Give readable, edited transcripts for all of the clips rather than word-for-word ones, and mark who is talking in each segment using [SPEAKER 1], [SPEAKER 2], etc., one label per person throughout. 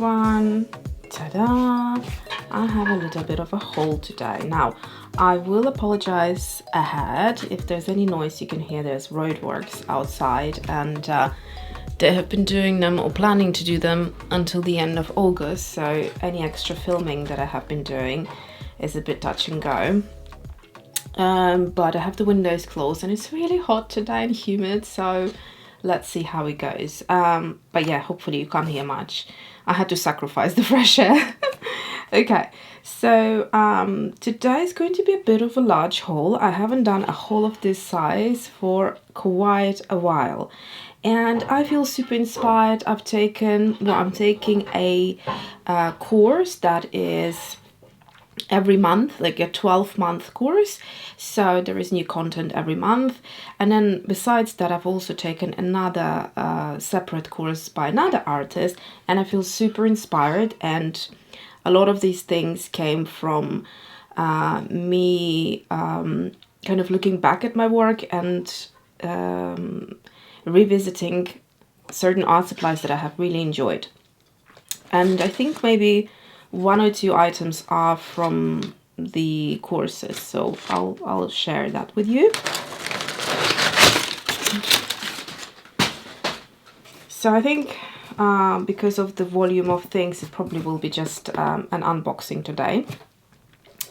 [SPEAKER 1] everyone! Ta-da! I have a little bit of a haul today. Now, I will apologize ahead if there's any noise you can hear. There's roadworks outside and they have been doing them or planning to do them until the end of August, so any extra filming that I have been doing is a bit touch and go. But I have the windows closed and it's really hot today and humid, so let's see how it goes. But yeah, hopefully you can't hear much. I had to sacrifice the fresh air. Okay, so today is going to be a bit of a large haul. I haven't done a haul of this size for quite a while. And I feel super inspired. I'm taking a course that is every month, like a 12-month course, so there is new content every month. And then besides that, I've also taken another separate course by another artist, and I feel super inspired. And a lot of these things came from me kind of looking back at my work and revisiting certain art supplies that I have really enjoyed. And I think maybe one or two items are from the courses, so I'll share that with you. So I think because of the volume of things, it probably will be just an unboxing today.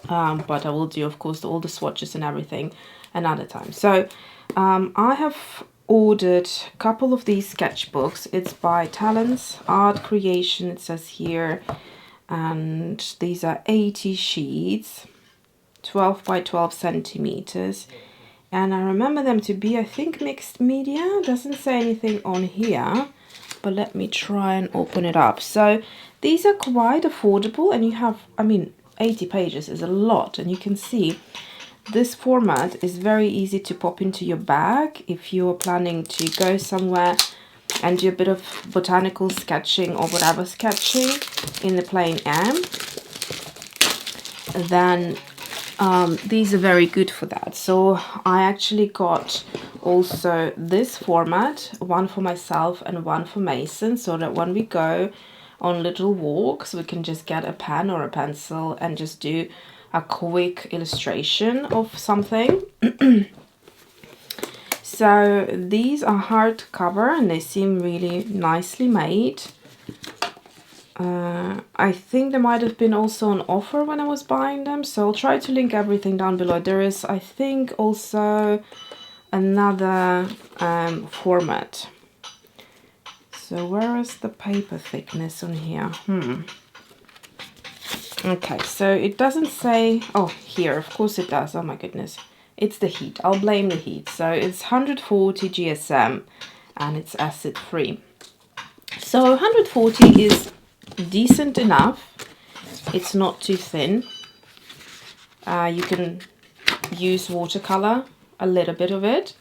[SPEAKER 1] But I will do, of course, all the swatches and everything another time. So I have ordered a couple of these sketchbooks. It's by Talens Art Creation, it says here. And these are 80 sheets, 12 by 12 centimeters. And I remember them to be, I think, mixed media. Doesn't say anything on here, but let me try and open it up. So these are quite affordable, and you have, I mean, 80 pages is a lot. And you can see this format is very easy to pop into your bag if you're planning to go somewhere and do a bit of botanical sketching or whatever sketching in the plein air. Then these are very good for that. So I actually got also this format, one for myself and one for Mason, so that when we go on little walks, we can just get a pen or a pencil and just do a quick illustration of something. So these are hardcover and they seem really nicely made. I think they might have been also on offer when I was buying them, so I'll try to link everything down below. There is, I think, also another format. So where is the paper thickness on here? Okay, so it doesn't say, oh, here, of course it does, oh my goodness. It's the heat, I'll blame the heat. So it's 140 GSM and it's acid free. So 140 is decent enough. It's not too thin. You can use watercolor, a little bit of it.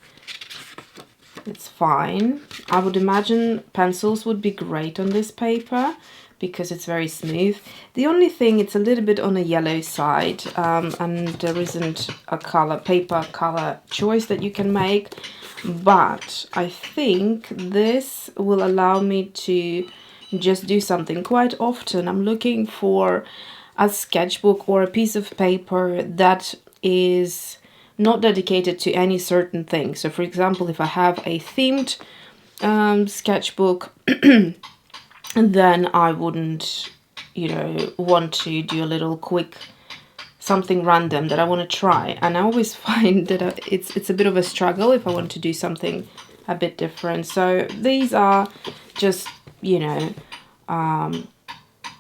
[SPEAKER 1] It's fine. I would imagine pencils would be great on this paper because it's very smooth. The only thing, it's a little bit on the yellow side, and there isn't a paper color choice that you can make, but I think this will allow me to just do something. Quite often I'm looking for a sketchbook or a piece of paper that is not dedicated to any certain thing. So for example, if I have a themed sketchbook, then I wouldn't, you know, want to do a little quick something random that I want to try. And I always find that it's a bit of a struggle if I want to do something a bit different. So these are just, you know,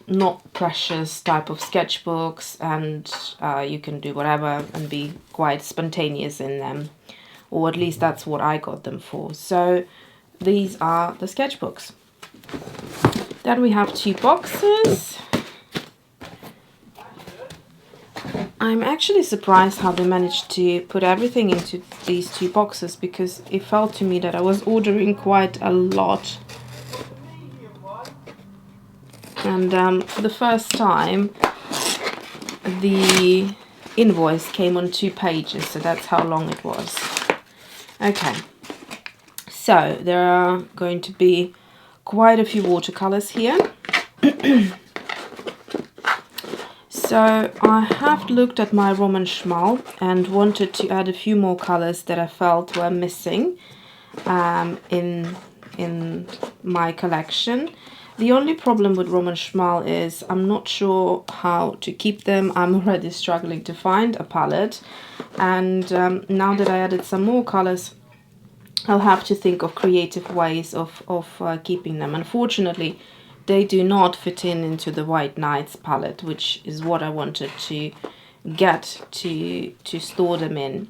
[SPEAKER 1] not precious type of sketchbooks, and you can do whatever and be quite spontaneous in them, or at least that's what I got them for. So these are the sketchbooks. Then we have two boxes. I'm actually surprised how they managed to put everything into these two boxes, because it felt to me that I was ordering quite a lot. And for the first time, the invoice came on 2 pages, so that's how long it was. Okay, so there are going to be quite a few watercolors here. So I have looked at my Roman Szmal and wanted to add a few more colors that I felt were missing in my collection. The only problem with Roman Szmal is I'm not sure how to keep them. I'm already struggling to find a palette, and now that I added some more colors, I'll have to think of creative ways of keeping them. Unfortunately, they do not fit into the White Nights palette, which is what I wanted to get to store them in.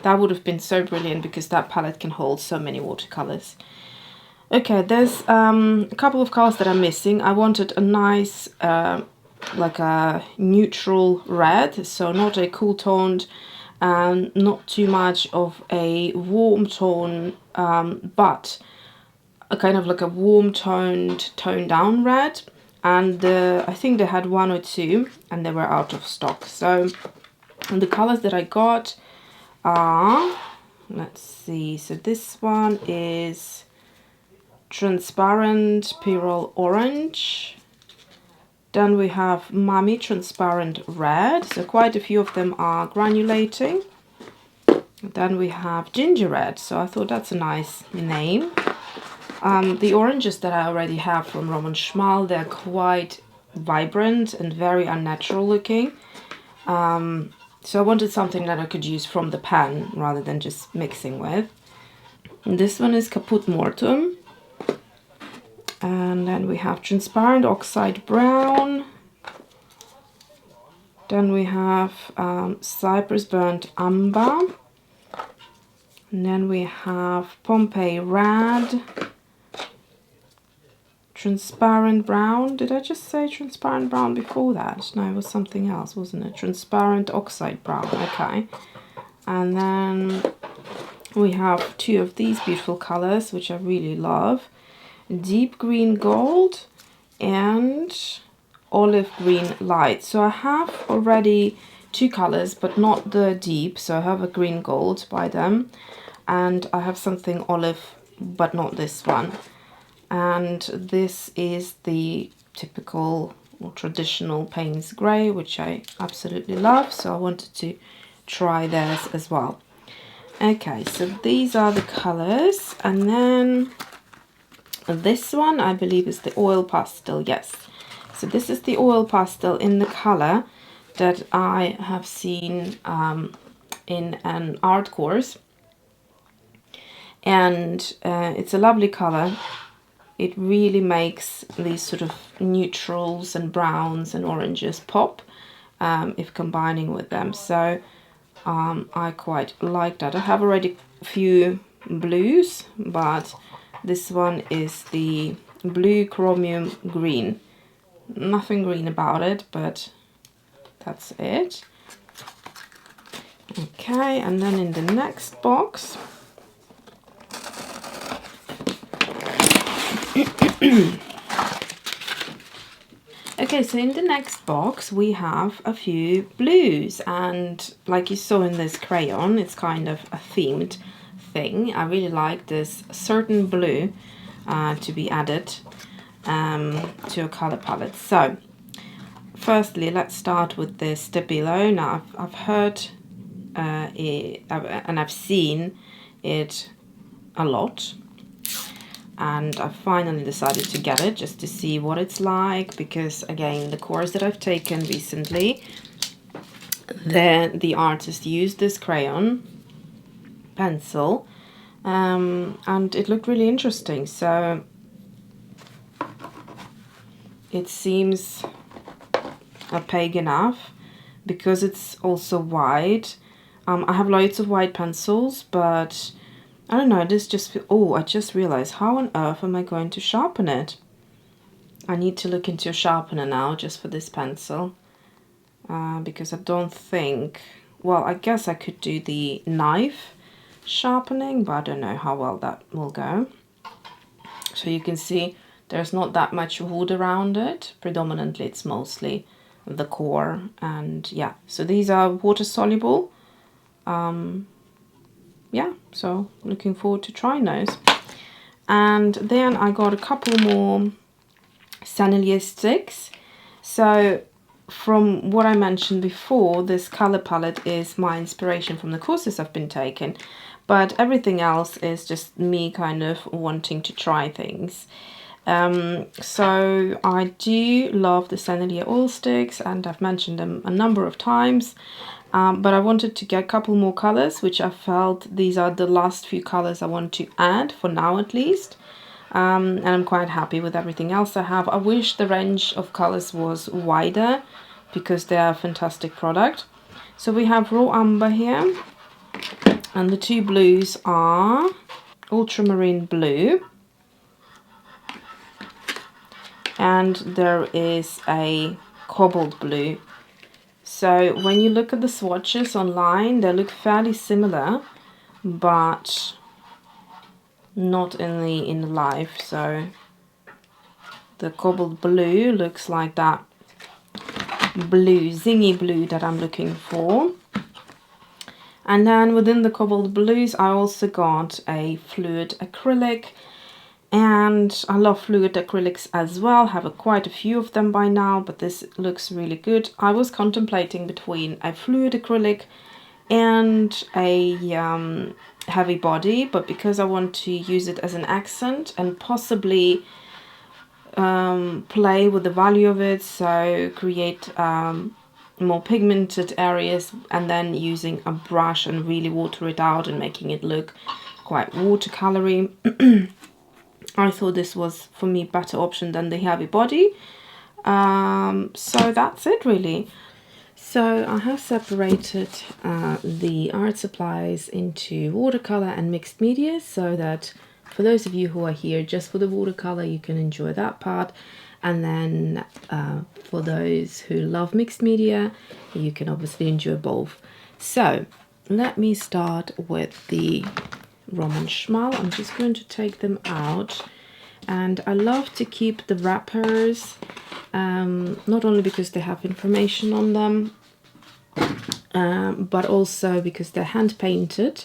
[SPEAKER 1] That would have been so brilliant because that palette can hold so many watercolors. Okay, there's a couple of colors that are missing. I wanted a nice like a neutral red, so not a cool toned and not too much of a warm tone, but a kind of like a warm toned down red. And I think they had one or two and they were out of stock. So the colors that I got are, let's see, so this one is transparent Pyrrole Orange. Then we have Mummy Transparent Red, so quite a few of them are granulating. Then we have Ginger Red, so I thought that's a nice name. The oranges that I already have from Roman Szmal, they're quite vibrant and very unnatural looking. So I wanted something that I could use from the pan rather than just mixing with. And this one is Caput Mortuum. And then we have Transparent Oxide Brown. Then we have Cypress Burnt Amber. And then we have Pompeii Red. Transparent Brown. Did I just say Transparent Brown before that? No, it was something else, wasn't it? Transparent Oxide Brown. Okay. And then we have two of these beautiful colors, which I really love. Deep Green Gold and Olive Green Light. So I have already two colors, but not the deep. So I have a green gold by them, and I have something olive, but not this one. And this is the typical or traditional Payne's Grey, which I absolutely love. So I wanted to try theirs as well. Okay, so these are the colors, and then this one, I believe, is the oil pastel. Yes, so this is the oil pastel in the color that I have seen in an art course, and it's a lovely color. It really makes these sort of neutrals and browns and oranges pop if combining with them. So I quite like that. I have already a few blues, but this one is the blue chromium green. Nothing green about it, but that's it. Okay, and then in the next box okay, so in the next box we have a few blues, and like you saw in this crayon, it's kind of a themed thing. I really like this certain blue to be added to a color palette. So firstly, let's start with the Stabilo. Now I've heard it, and I've seen it a lot, and I finally decided to get it just to see what it's like, because again, the course that I've taken recently, the artist used this crayon pencil and it looked really interesting. So it seems opaque enough because it's also white. I have loads of white pencils, but I don't know, this just, oh, I just realized, how on earth am I going to sharpen it? I need to look into a sharpener now just for this pencil, because I don't think, well, I guess I could do the knife sharpening, but I don't know how well that will go. So you can see there's not that much wood around it. Predominantly it's mostly the core, and yeah, so these are water soluble. Yeah, so looking forward to trying those. And then I got a couple more Sennelier Sticks. So from what I mentioned before, this color palette is my inspiration from the courses I've been taking, but everything else is just me kind of wanting to try things. So I do love the Sennelier Oil Sticks, and I've mentioned them a number of times, but I wanted to get a couple more colors, which I felt these are the last few colors I want to add, for now at least. And I'm quite happy with everything else I have. I wish the range of colors was wider, because they are a fantastic product. So we have raw umber here, and the two blues are ultramarine blue, and there is a cobalt blue. So when you look at the swatches online, they look fairly similar, but not in the live. So the cobalt blue looks like that blue, zingy blue that I'm looking for. And then within the cobalt blues, I also got a fluid acrylic, and I love fluid acrylics as well. I have quite a few of them by now, but this looks really good. I was contemplating between a fluid acrylic and a heavy body, but because I want to use it as an accent and possibly play with the value of it, so create more pigmented areas, and then using a brush and really water it out and making it look quite watercolory. I thought this was, for me, better option than the heavy body. So that's it really. So I have separated the art supplies into watercolor and mixed media, so that for those of you who are here just for the watercolor, you can enjoy that part. And then for those who love mixed media, you can obviously enjoy both. So let me start with the Roman Szmal. I'm just going to take them out. And I love to keep the wrappers, not only because they have information on them, but also because they're hand painted,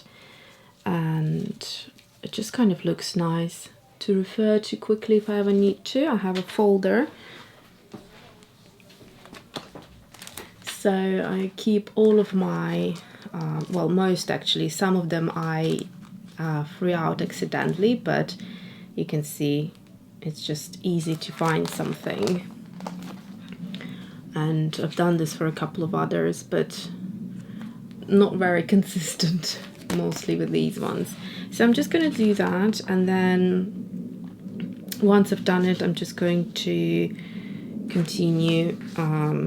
[SPEAKER 1] and it just kind of looks nice to refer to quickly if I ever need to. I have a folder, so I keep all of my, well, most actually, some of them I threw out accidentally, but you can see it's just easy to find something. And I've done this for a couple of others, but not very consistent, mostly with these ones. So I'm just going to do that, and then once I've done it, I'm just going to continue. I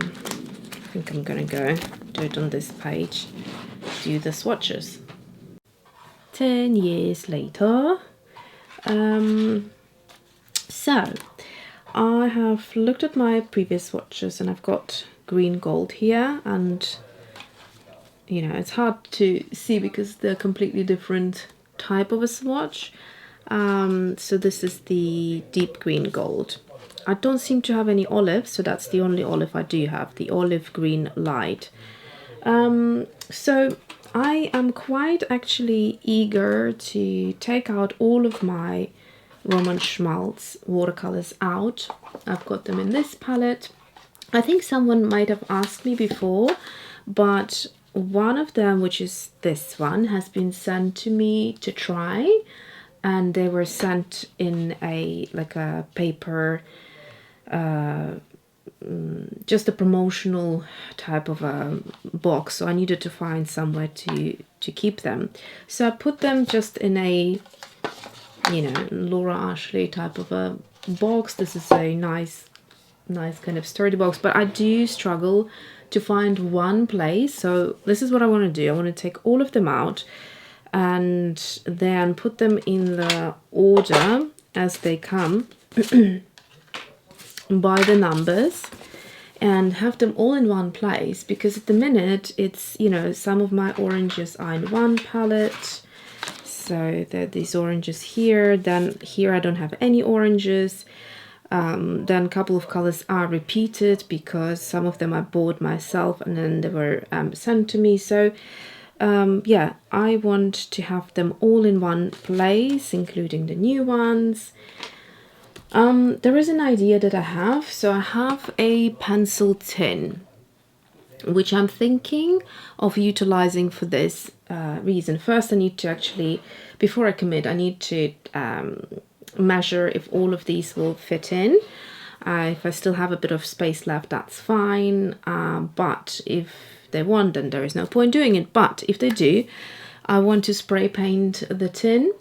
[SPEAKER 1] think I'm going to go do it on this page, do the swatches. 10 years later. So I have looked at my previous swatches, and I've got green gold here, and you know, it's hard to see because they're completely different type of a swatch. So this is the deep green gold. I don't seem to have any olive, so that's the only olive I do have, the olive green light. So I am quite actually eager to take out all of my Roman Szmal's watercolors out. I've got them in this palette. I think someone might have asked me before, but one of them, which is this one, has been sent to me to try, and they were sent in a like a paper, just a promotional type of a box, so I needed to find somewhere to keep them. So I put them just in a, you know, Laura Ashley type of a box. This is a nice kind of sturdy box, but I do struggle to find one place. So this is what I want to do. I want to take all of them out and then put them in the order as they come by the numbers, and have them all in one place, because at the minute it's, you know, some of my oranges are in one palette. So there are these oranges here, then here I don't have any oranges. Then a couple of colors are repeated because some of them I bought myself and then they were sent to me. So yeah, I want to have them all in one place, including the new ones. There is an idea that I have. So I have a pencil tin, which I'm thinking of utilizing for this reason. First, I need to actually, before I commit, I need to measure if all of these will fit in. If I still have a bit of space left, that's fine. But if they won't, then there is no point doing it. But if they do, I want to spray paint the tin,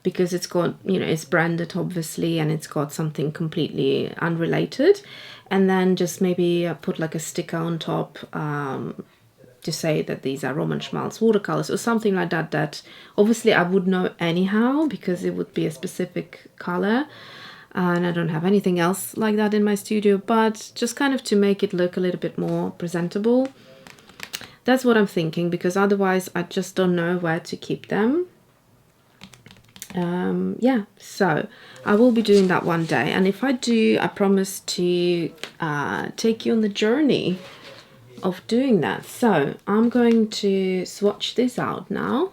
[SPEAKER 1] because it's got, you know, it's branded obviously, and it's got something completely unrelated. And then just maybe put like a sticker on top to say that these are Szmal's watercolors or something like that, that obviously I would know anyhow because it would be a specific color. And I don't have anything else like that in my studio, but just kind of to make it look a little bit more presentable. That's what I'm thinking, because otherwise I just don't know where to keep them. Yeah, so I will be doing that one day, and if I do, I promise to take you on the journey of doing that. So I'm going to swatch this out now.